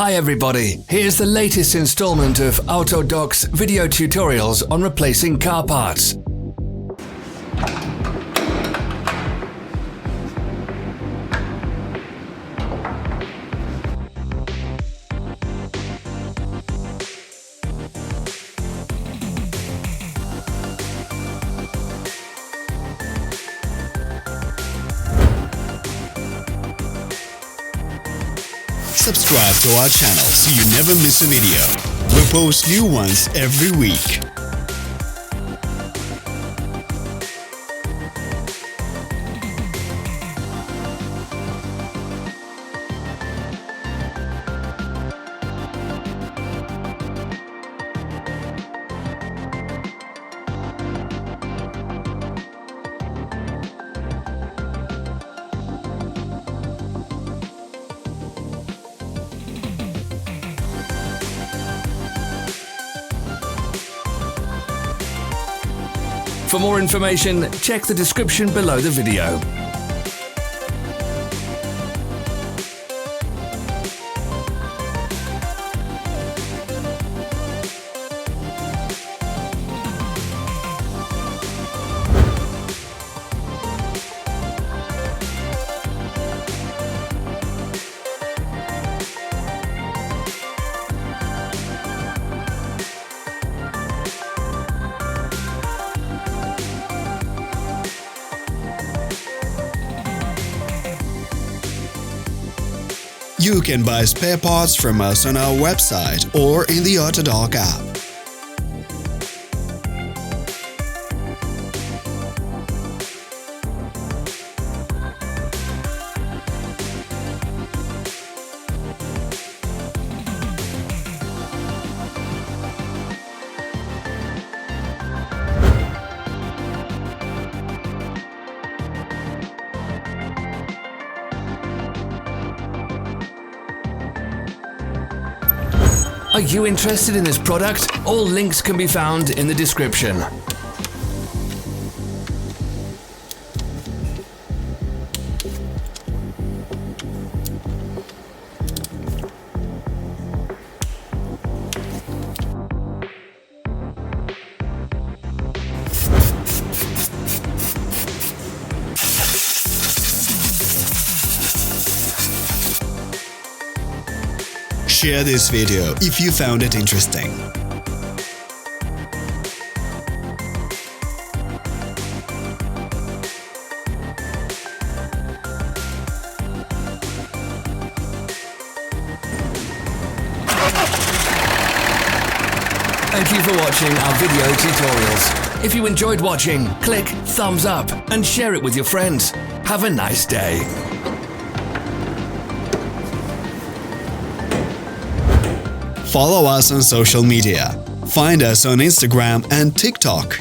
Hi everybody, here's the latest installment of Autodoc's video tutorials on replacing car parts. Subscribe to our channel so you never miss a video. We post new ones every week. For more information, check the description below the video. You can buy spare parts from us on our website or in the Autodoc app. Are you interested in this product? All links can be found in the description. Share this video if you found it interesting. Thank you for watching our video tutorials. If you enjoyed watching, click thumbs up and share it with your friends. Have a nice day. Follow us on social media. Find us on Instagram and TikTok.